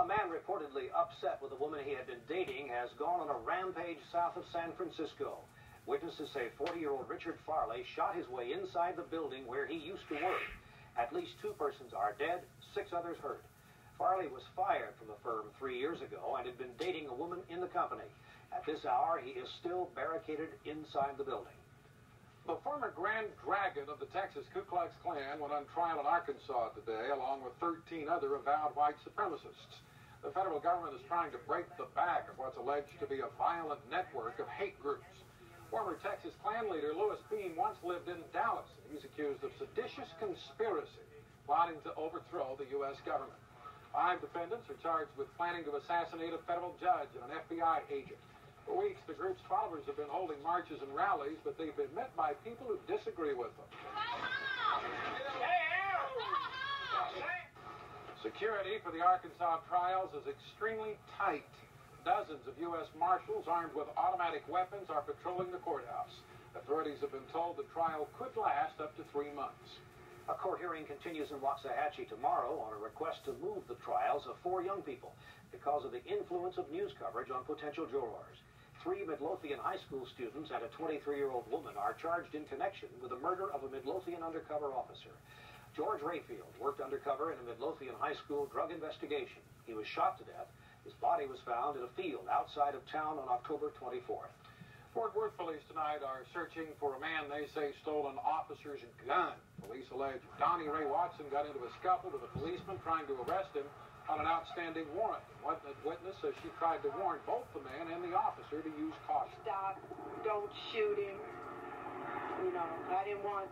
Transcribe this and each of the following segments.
man reportedly upset with a woman he had been dating has gone on a rampage south of San Francisco. Witnesses say 40-year-old Richard Farley shot his way inside the building where he used to work. At least 2 persons are dead, 6 others hurt. Farley was fired from the firm 3 years ago and had been dating a woman in the company. At this hour, he is still barricaded inside the building. The former Grand Dragon of the Texas Ku Klux Klan went on trial in Arkansas today, along with 13 other avowed white supremacists. The federal government is trying to break the back of what's alleged to be a violent network of hate groups. Former Texas Klan leader Louis Beam once lived in Dallas, and he's accused of seditious conspiracy, plotting to overthrow the U.S. government. 5 defendants are charged with planning to assassinate a federal judge and an FBI agent. For weeks, the group's followers have been holding marches and rallies, but they've been met by people who disagree with them. Security for the Arkansas trials is extremely tight. Dozens of U.S. Marshals armed with automatic weapons are patrolling the courthouse. Authorities have been told the trial could last up to 3 months. A court hearing continues in Waxahachie tomorrow on a request to move the trials of 4 young people because of the influence of news coverage on potential jurors. 3 Midlothian high school students and a 23-year-old woman are charged in connection with the murder of a Midlothian undercover officer. George Rayfield worked undercover in a Midlothian high school drug investigation. He was shot to death. His body was found in a field outside of town on October 24th. Fort Worth police tonight are searching for a man they say stole an officer's gun. Police allege Donnie Ray Watson got into a scuffle with a policeman trying to arrest him on an outstanding warrant. One witness says she tried to warn both the man and the officer to use caution. Stop, don't shoot him. You know, I didn't want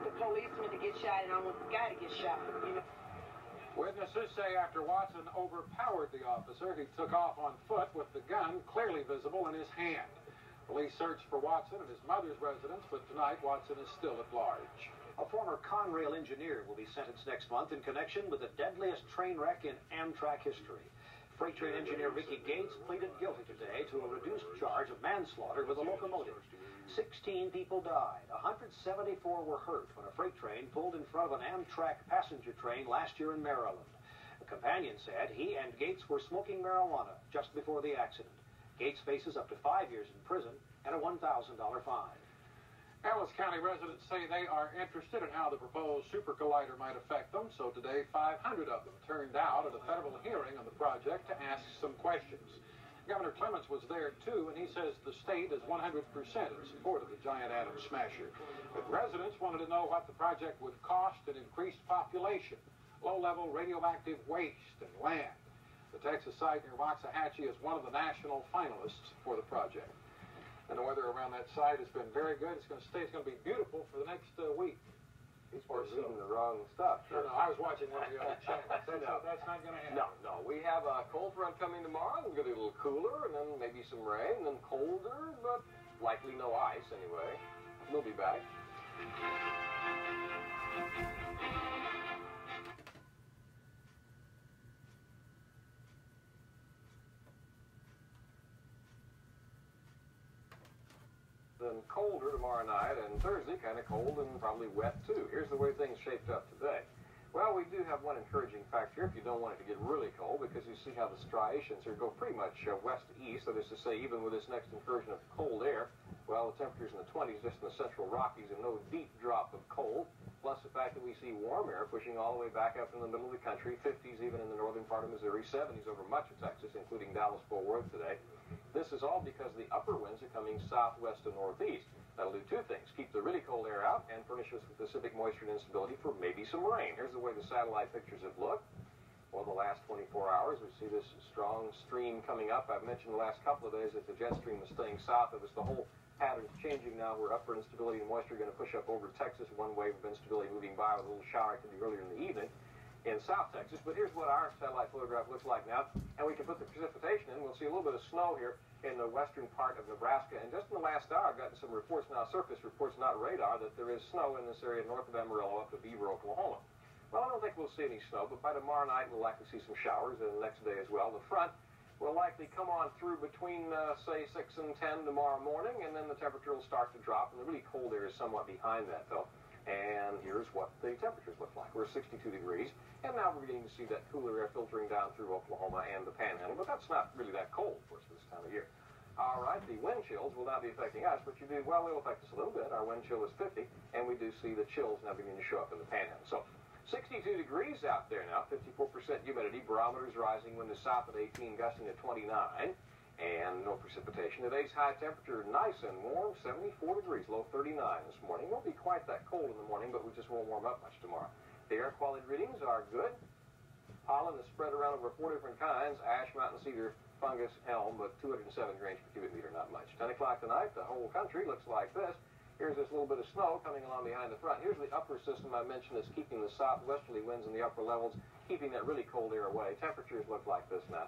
the policeman to get shot, and I want the guy to get shot, you know. Witnesses say after Watson overpowered the officer, he took off on foot with the gun clearly visible in his hand. Police searched for Watson at his mother's residence, but tonight Watson is still at large. A former Conrail engineer will be sentenced next month in connection with the deadliest train wreck in Amtrak history. Freight train engineer Ricky Gates pleaded guilty today to a reduced charge of manslaughter with a locomotive. 16 people died. 174 were hurt when a freight train pulled in front of an Amtrak passenger train last year in Maryland. A companion said he and Gates were smoking marijuana just before the accident. Gates faces up to 5 years in prison and a $1,000 fine. Ellis County residents say they are interested in how the proposed super collider might affect them, so today 500 of them turned out at a federal hearing on the project to ask some questions. Governor Clements was there too, and he says the state is 100% in support of the giant atom smasher. But residents wanted to know what the project would cost in increased population, low-level radioactive waste, and land. The Texas site near Waxahachie is one of the national finalists for the project. And the weather around that site has been very good. It's going to be beautiful for the next week. He's reading the wrong stuff. No, I was watching one of the other channels. That's not going to happen. No. We have a cold front coming tomorrow. We're going to be a little cooler, and then maybe some rain, and then colder, but likely no ice anyway. We'll be back. And colder tomorrow night, and Thursday kind of cold and probably wet too. Here's the way things shaped up today. Well, we do have one encouraging fact here if you don't want it to get really cold, because you see how the striations here go pretty much west to east. That is to say, even with this next incursion of cold air, well, the temperatures in the 20s just in the central Rockies and no deep drop of cold, plus the fact that we see warm air pushing all the way back up in the middle of the country, 50s even in the northern part of Missouri, 70s over much of Texas, including Dallas-Fort Worth today. This is all because the upper winds are coming southwest to northeast. That'll do 2 things: keep the really cold air out and furnish us with Pacific moisture and instability for maybe some rain. Here's the way the satellite pictures have looked. Well, the last 24 hours, we see this strong stream coming up. I've mentioned the last couple of days that the jet stream is staying south of us. The whole pattern's changing now, where upward instability and moisture are going to push up over Texas. One wave of instability moving by with a little shower activity earlier in the evening in South Texas. But here's what our satellite photograph looks like now, and we can put the precipitation in. We'll see a little bit of snow here in the western part of Nebraska, and just in the last hour I've gotten some reports now, surface reports, not radar, that there is snow in this area north of Amarillo up to Beaver, Oklahoma. Well, I don't think we'll see any snow, but by tomorrow night we'll likely see some showers, and the next day as well. The front will likely come on through between, say, 6 and 10 tomorrow morning, and then the temperature will start to drop, and the really cold air is somewhat behind that, though. And here's what the temperatures look like. We're 62 degrees, and now we're we're beginning to see that cooler air filtering down through Oklahoma and the Panhandle, but that's not really that cold for us this time of year. All right, the wind chills will not be affecting us, but well, they'll affect us a little bit. Our wind chill is 50, and we do see the chills now beginning to show up in the Panhandle. So 62 degrees out there now, 54% humidity, barometers rising, wind is south at 18, gusting at 29, and no precipitation. Today's high temperature, nice and warm, 74 degrees, low 39 this morning. Won't be quite that cold in the morning, but we just won't warm up much tomorrow. The air quality readings are good. Pollen is spread around over 4 different kinds, ash, mountain cedar, fungus, elm, but 207 grains per cubic meter, not much. 10 o'clock tonight, the whole country looks like this. Here's this little bit of snow coming along behind the front. Here's the upper system I mentioned that's keeping the southwesterly winds in the upper levels, keeping that really cold air away. Temperatures look like this now.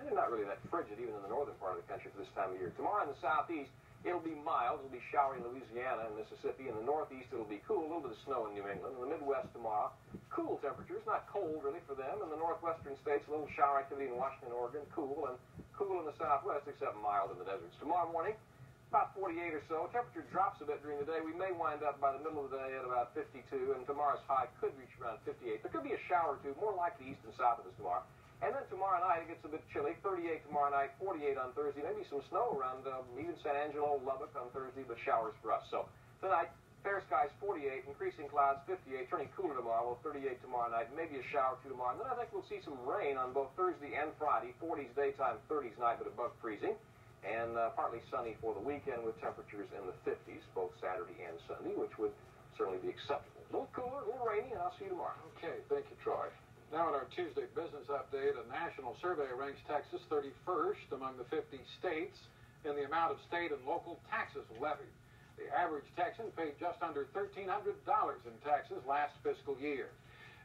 And they're not really that frigid even in the northern part of the country for this time of year. Tomorrow in the southeast, it'll be mild. It'll be showery in Louisiana and Mississippi. In the northeast, it'll be cool. A little bit of snow in New England. In the Midwest tomorrow, cool temperatures. Not cold really for them. In the northwestern states, a little shower activity in Washington, Oregon. Cool. And cool in the southwest, except mild in the deserts. Tomorrow morning, about 48 or so. Temperature drops a bit during the day. We may wind up by the middle of the day at about 52, and tomorrow's high could reach around 58. There could be a shower or two, more likely east and south of us tomorrow. And then tomorrow night, it gets a bit chilly. 38 tomorrow night, 48 on Thursday. Maybe some snow around even San Angelo, Lubbock on Thursday, but showers for us. So tonight, fair skies, 48, increasing clouds, 58, turning cooler tomorrow, 38 tomorrow night, maybe a shower or two tomorrow. And then I think we'll see some rain on both Thursday and Friday. 40s daytime, 30s night, but above freezing. And partly sunny for the weekend with temperatures in the 50s, both Saturday and Sunday, which would certainly be acceptable. A little cooler, a little rainy, and I'll see you tomorrow. Okay, thank you, Troy. Now in our Tuesday business update, a national survey ranks Texas 31st among the 50 states in the amount of state and local taxes levied. The average Texan paid just under $1,300 in taxes last fiscal year.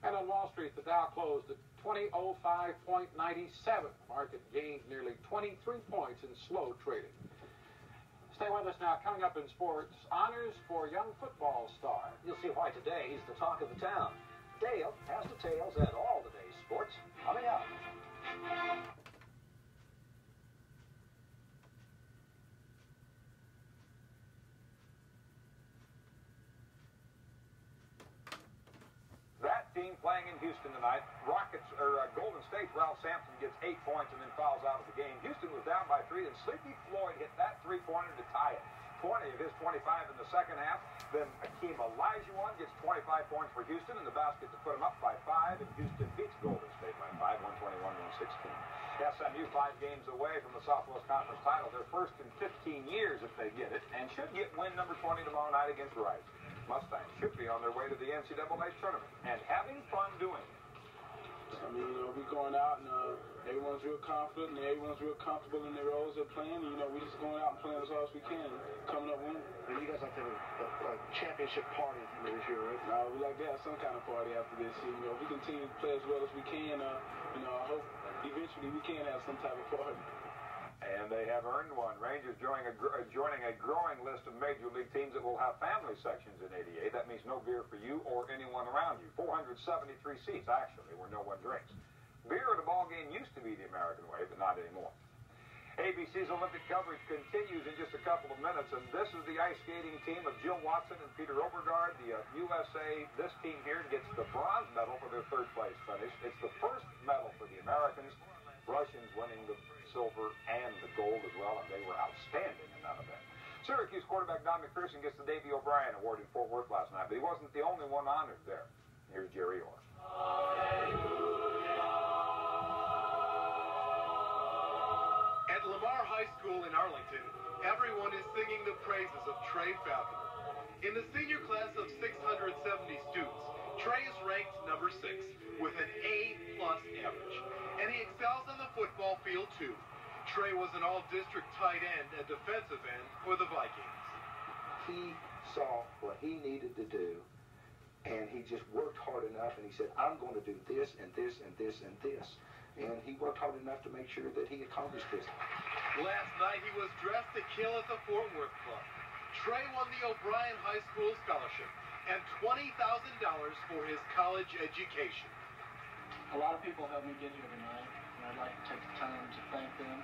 And on Wall Street, the Dow closed at 2005.97. The market gained nearly 23 points in slow trading. Stay with us now. Coming up in sports, honors for young football star. You'll see why today he's the talk of the town. Dale has details and all today's sports coming up. That team playing in Houston tonight, Golden State, Ralph Sampson gets 8 points and then fouls out of the game. Houston was down by 3, and Sleepy Floyd hit that three-pointer to tie it. 20 of his 25 in the second half. Then Akeem Olajuwon gets 25 points for Houston in the basket to put them up by 5, and Houston beats Golden State by 5, 121-116. SMU 5 games away from the Southwest Conference title, their first in 15 years if they get it, and should get win number 20 tomorrow night against Rice. Mustangs should be on their way to the NCAA tournament and having fun doing it. I mean, we're going out and everyone's real confident and everyone's real comfortable in their roles they're playing. And, we're just going out and playing as hard as we can, coming up winning. And you guys like to have a championship party this year, right? No, we like to have some kind of party after this year. If we continue to play as well as we can, I hope eventually we can have some type of party. And they have earned one. Rangers joining a growing list of major league teams that will have family sections in 88. That means no beer for you or anyone around you. 473 seats, actually, where no one drinks. Beer at a ball game used to be the American way, but not anymore. ABC's Olympic coverage continues in just a couple of minutes, and this is the ice skating team of Jill Watson and Peter Obergaard. The USA, this team here gets the bronze medal for their third place finish. It's the first medal for the Americans. Russians winning the silver and the gold as well, and they were outstanding in that event. Syracuse quarterback Don McPherson gets the Davy O'Brien Award in Fort Worth last night, but he wasn't the only one honored there. Here's Jerry Orr. At Lamar High School in Arlington, everyone is singing the praises of Trey Falconer. In the senior class of 670 students, Trey is ranked number 6 with an A+ average. And he excels on the football field, too. Trey was an all-district tight end and defensive end for the Vikings. He saw what he needed to do, and he just worked hard enough, and he said, I'm going to do this and this and this and this. And he worked hard enough to make sure that he accomplished this. Last night, he was dressed to kill at the Fort Worth Club. Trey won the O'Brien High School Scholarship and $20,000 for his college education. A lot of people helped me get here tonight, and I'd like to take the time to thank them,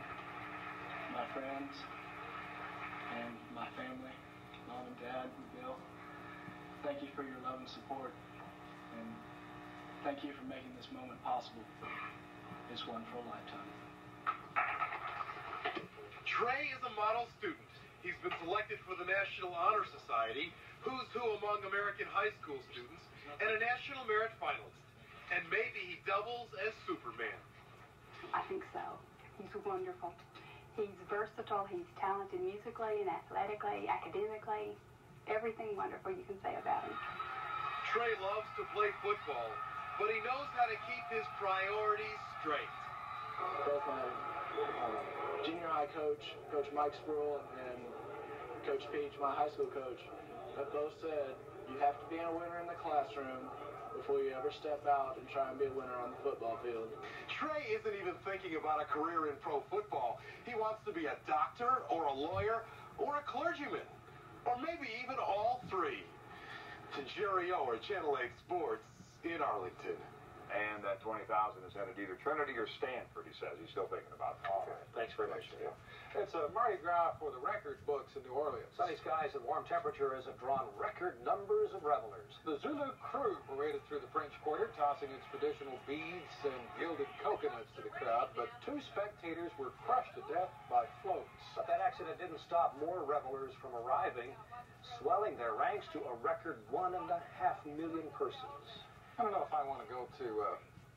my friends, and my family, Mom and Dad and Bill. Thank you for your love and support, and thank you for making this moment possible is one for a lifetime. Trey is a model student. He's been selected for the National Honor Society, Who's Who Among American High School Students, and a National Merit Finalist. And maybe he doubles as Superman. I think so. He's wonderful. He's versatile. He's talented musically and athletically, academically. Everything wonderful you can say about him. Trey loves to play football, but he knows how to keep his priorities straight. Both my junior high coach, Coach Mike Spruill, and Coach Peach, my high school coach, have both said you have to be a winner in the classroom before you ever step out and try and be a winner on the football field. Trey isn't even thinking about a career in pro football. He wants to be a doctor or a lawyer or a clergyman, or maybe even all three. Jerry Ower, Channel 8 Sports in Arlington. And that $20,000 is headed either Trinity or Stanford, he says. He's still thinking about it. Okay. Thanks very much. Yeah. It's a Mardi Gras for the record books in New Orleans. Sunny skies and warm temperatures have drawn record numbers of revelers. The Zulu crew paraded through the French Quarter, tossing its traditional beads and gilded coconuts to the crowd, but 2 spectators were crushed to death by floats. But that accident didn't stop more revelers from arriving, swelling their ranks to a record 1.5 million persons. I don't know if I want to go to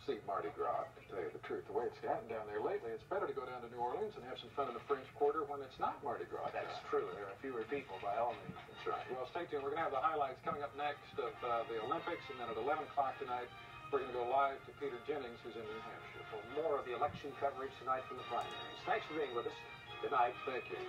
see Mardi Gras, to tell you the truth. The way it's gotten down there lately, it's better to go down to New Orleans and have some fun in the French Quarter when it's not Mardi Gras. That's true. There are fewer people, by all means. That's right. Well, stay tuned. We're going to have the highlights coming up next of the Olympics, and then at 11 o'clock tonight, we're going to go live to Peter Jennings, who's in New Hampshire. For more of the election coverage tonight from the primaries. Thanks for being with us. Good night. Thank you.